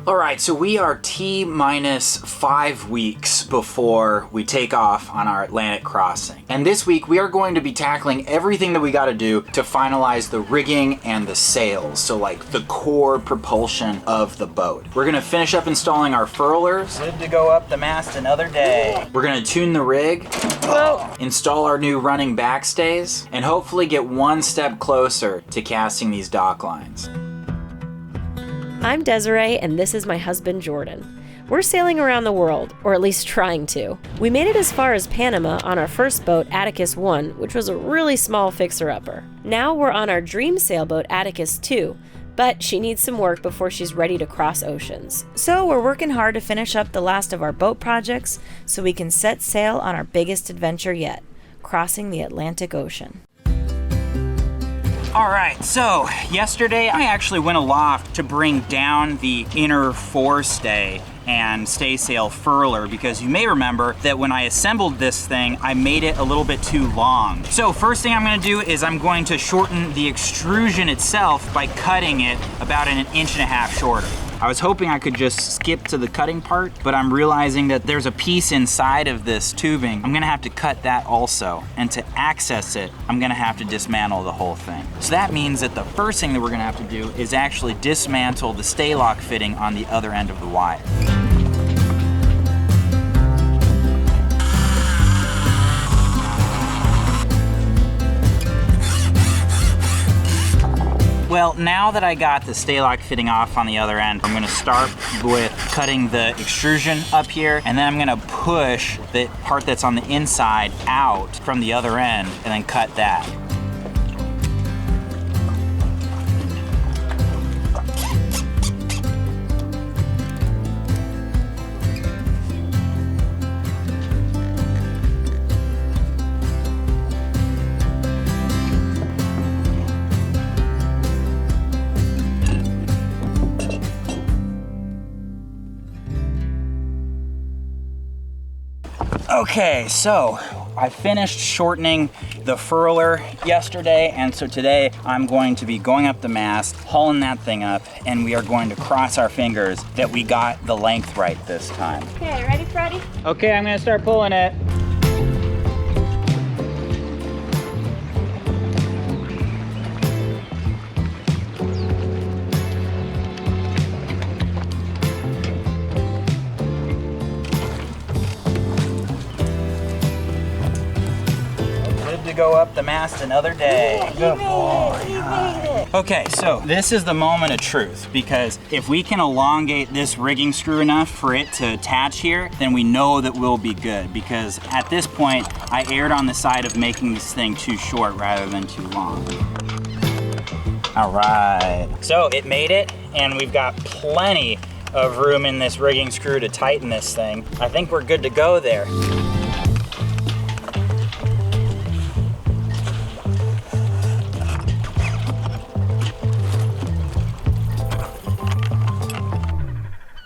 All right, so we are T-minus 5 weeks before we take off on our Atlantic crossing. And this week we are going to be tackling everything that we got to do to finalize the rigging and the sails. So like the core propulsion of the boat. We're gonna finish up installing our furlers. Live to go up the mast another day. We're gonna tune the rig, install our new running backstays, and hopefully get one step closer to casting these dock lines. I'm Desiree, and this is my husband, Jordan. We're sailing around the world, or at least trying to. We made it as far as Panama on our first boat, Atticus 1, which was a really small fixer-upper. Now we're on our dream sailboat, Atticus 2, but she needs some work before she's ready to cross oceans. So we're working hard to finish up the last of our boat projects so we can set sail on our biggest adventure yet, crossing the Atlantic Ocean. All right, so yesterday I actually went aloft to bring down the inner forestay and staysail furler because you may remember that when I assembled this thing, I made it a little bit too long. So first thing I'm gonna do is I'm going to shorten the extrusion itself by cutting it about 1.5 inches shorter. I was hoping I could just skip to the cutting part, but I'm realizing that there's a piece inside of this tubing. I'm gonna have to cut that also. And to access it, I'm gonna have to dismantle the whole thing. So that means that the first thing that we're gonna have to do is actually dismantle the stay lock fitting on the other end of the wire. Well, now that I got the stay lock fitting off on the other end, I'm gonna start with cutting the extrusion up here, and then I'm gonna push the part that's on the inside out from the other end, and then cut that. Okay, so I finished shortening the furler yesterday, and so today I'm going to be going up the mast, hauling that thing up, and we are going to cross our fingers that we got the length right this time. Okay, ready, Freddie? Okay, I'm gonna start pulling it. To go up the mast another day. Good boy. He made it. Okay, so this is the moment of truth, because if we can elongate this rigging screw enough for it to attach here, then we know that we'll be good, because at this point I erred on the side of making this thing too short rather than too long. All right, so it made it, and we've got plenty of room in this rigging screw to tighten this thing. I think we're good to go there.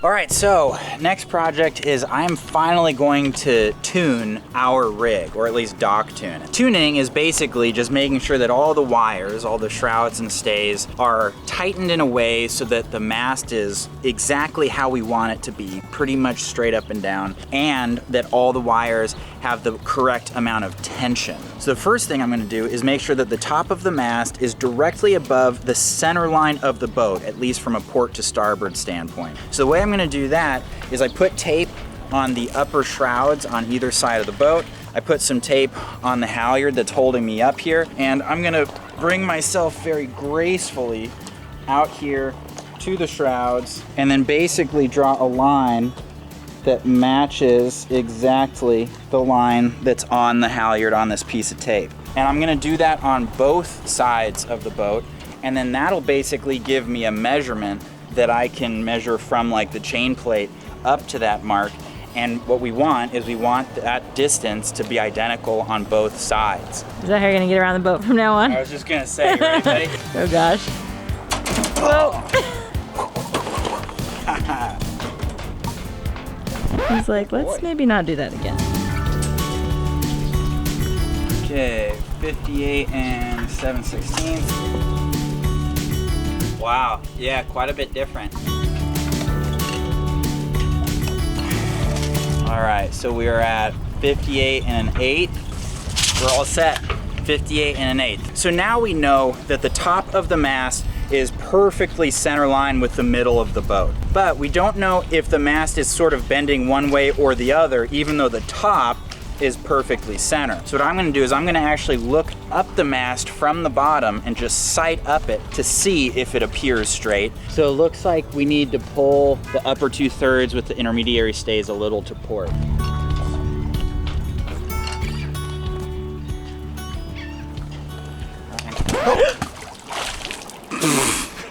All right, so next project is I'm finally going to tune our rig, or at least dock tune it. Tuning is basically just making sure that all the wires, all the shrouds and stays are tightened in a way so that the mast is exactly how we want it to be, pretty much straight up and down, and that all the wires have the correct amount of tension. So the first thing I'm gonna do is make sure that the top of the mast is directly above the center line of the boat, at least from a port to starboard standpoint. So the way I'm gonna do that is I put tape on the upper shrouds on either side of the boat. I put some tape on the halyard that's holding me up here, and I'm gonna bring myself very gracefully out here to the shrouds, and then basically draw a line that matches exactly the line that's on the halyard on this piece of tape. And I'm gonna do that on both sides of the boat, and then that'll basically give me a measurement that I can measure from like the chain plate up to that mark. And what we want is we want that distance to be identical on both sides. Is that how you're gonna get around the boat from now on? I was just gonna say, you ready, buddy? Oh gosh. Whoa. He's like, let's maybe not do that again. Okay, 58 and 7/16. Wow, yeah, quite a bit different. All right, so we are at 58 and an eighth. We're all set, 58 and an eighth. So now we know that the top of the mast is perfectly center line with the middle of the boat. But we don't know if the mast is sort of bending one way or the other, even though the top is perfectly center. So what I'm gonna do is I'm gonna actually look up the mast from the bottom and just sight up it to see if it appears straight. So it looks like we need to pull the upper 2/3 with the intermediary stays a little to port.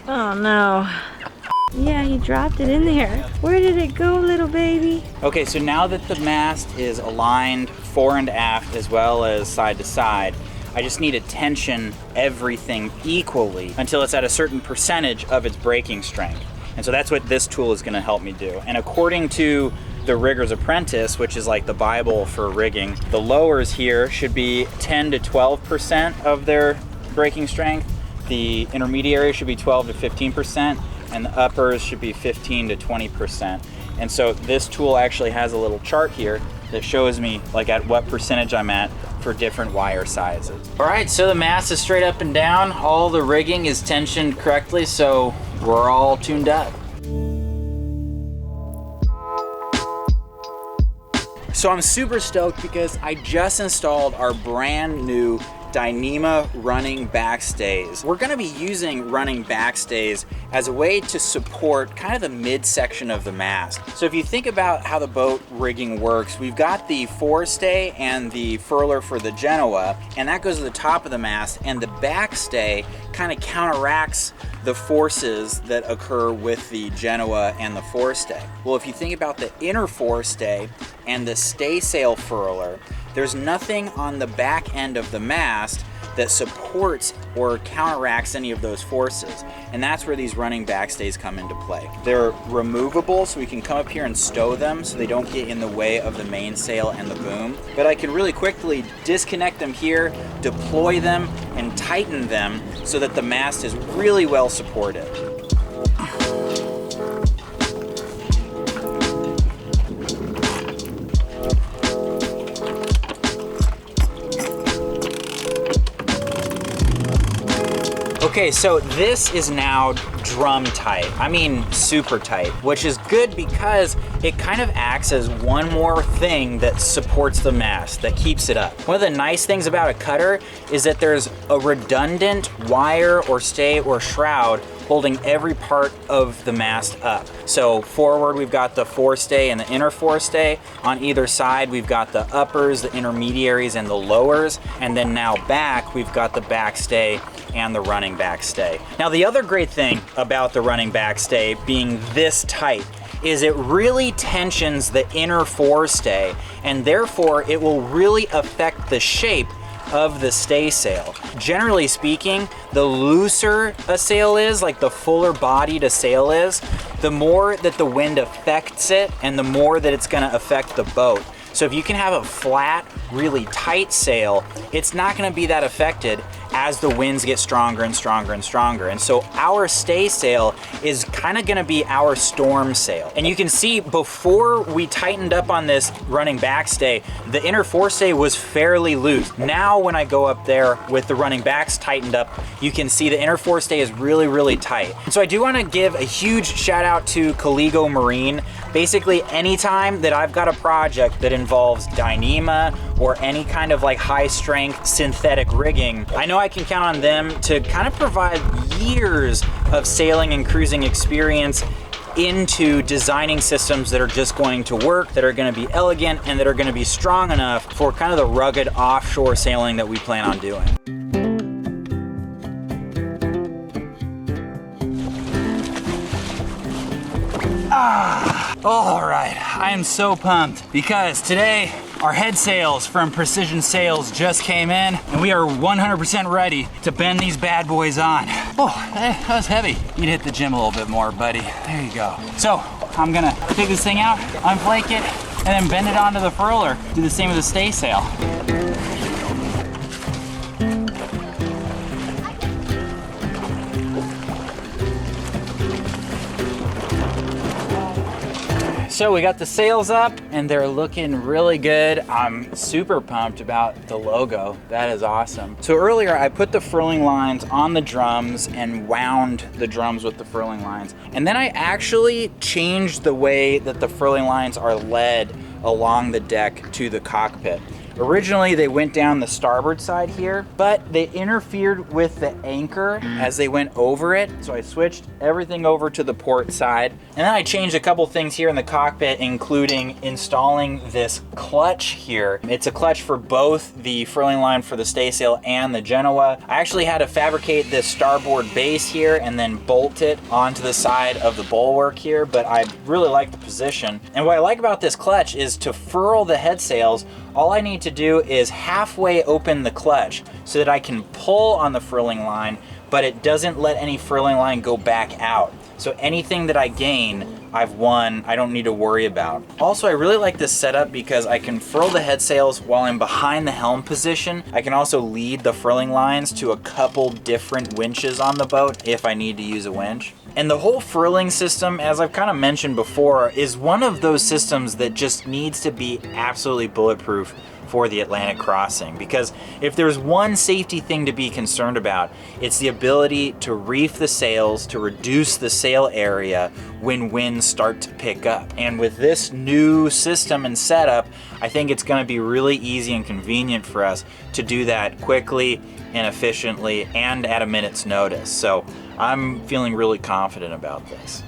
Oh no. Yeah, he dropped it in there. Where did it go, little baby? Okay, so now that the mast is aligned fore and aft as well as side to side, I just need to tension everything equally until it's at a certain percentage of its breaking strength. And so that's what this tool is gonna help me do. And according to the Rigger's Apprentice, which is like the Bible for rigging, the lowers here should be 10 to 12% of their breaking strength. The intermediary should be 12 to 15%, and the uppers should be 15 to 20%. And so this tool actually has a little chart here that shows me like at what percentage I'm at for different wire sizes. All right, so the mast is straight up and down. All the rigging is tensioned correctly, so we're all tuned up. So I'm super stoked because I just installed our brand new Dyneema running backstays. We're gonna be using running backstays as a way to support kind of the midsection of the mast. So if you think about how the boat rigging works, we've got the forestay and the furler for the Genoa, and that goes to the top of the mast, and the backstay kind of counteracts the forces that occur with the Genoa and the forestay. Well, if you think about the inner forestay and the staysail furler, there's nothing on the back end of the mast that supports or counteracts any of those forces. And that's where these running backstays come into play. They're removable, so we can come up here and stow them so they don't get in the way of the mainsail and the boom. But I can really quickly disconnect them here, deploy them, and tighten them so that the mast is really well supported. Okay, so this is now drum tight. I mean super tight, which is good because it kind of acts as one more thing that supports the mast, that keeps it up. One of the nice things about a cutter is that there's a redundant wire or stay or shroud holding every part of the mast up. So forward we've got the forestay and the inner forestay. On either side we've got the uppers, the intermediaries, and the lowers. And then now back we've got the backstay and the running backstay. Now the other great thing about the running backstay being this tight is it really tensions the inner forestay, and therefore it will really affect the shape of the staysail. Generally speaking, the looser a sail is, like the fuller bodied a sail is, the more that the wind affects it and the more that it's gonna affect the boat. So if you can have a flat, really tight sail, it's not gonna be that affected as the winds get stronger and stronger and stronger. And so our staysail is kind of gonna be our storm sail. And you can see before we tightened up on this running backstay, the inner forestay was fairly loose. Now when I go up there with the running backs tightened up, you can see the inner forestay is really, really tight. So I do wanna give a huge shout out to Caligo Marine. Basically anytime that I've got a project that involves Dyneema or any kind of like high strength synthetic rigging, I know I can count on them to kind of provide years of sailing and cruising experience into designing systems that are just going to work, that are going to be elegant, and that are going to be strong enough for kind of the rugged offshore sailing that we plan on doing. All right, I am so pumped because today our head sails from Precision Sails just came in and we are 100% ready to bend these bad boys on. Oh, that was heavy. You'd hit the gym a little bit more, buddy. There you go. So I'm gonna take this thing out, unflake it, and then bend it onto the furler. Do the same with the staysail. So we got the sails up and they're looking really good. I'm super pumped about the logo. That is awesome. So earlier I put the furling lines on the drums and wound the drums with the furling lines. And then I actually changed the way that the furling lines are led along the deck to the cockpit. Originally they went down the starboard side here, but they interfered with the anchor as they went over it. So I switched everything over to the port side. And then I changed a couple things here in the cockpit, including installing this clutch here. It's a clutch for both the furling line for the staysail and the Genoa. I actually had to fabricate this starboard base here and then bolt it onto the side of the bulwark here, but I really like the position. And what I like about this clutch is to furl the head sails, all I need to do is halfway open the clutch so that I can pull on the furling line, but it doesn't let any furling line go back out. So anything that I gain, I've won, I don't need to worry about. Also, I really like this setup because I can furl the head sails while I'm behind the helm position. I can also lead the furling lines to a couple different winches on the boat if I need to use a winch. And the whole furling system, as I've kind of mentioned before, is one of those systems that just needs to be absolutely bulletproof for the Atlantic crossing, because if there's one safety thing to be concerned about, it's the ability to reef the sails to reduce the sail area when winds start to pick up. And with this new system and setup, I think it's going to be really easy and convenient for us to do that quickly and efficiently and at a minute's notice. So I'm feeling really confident about this.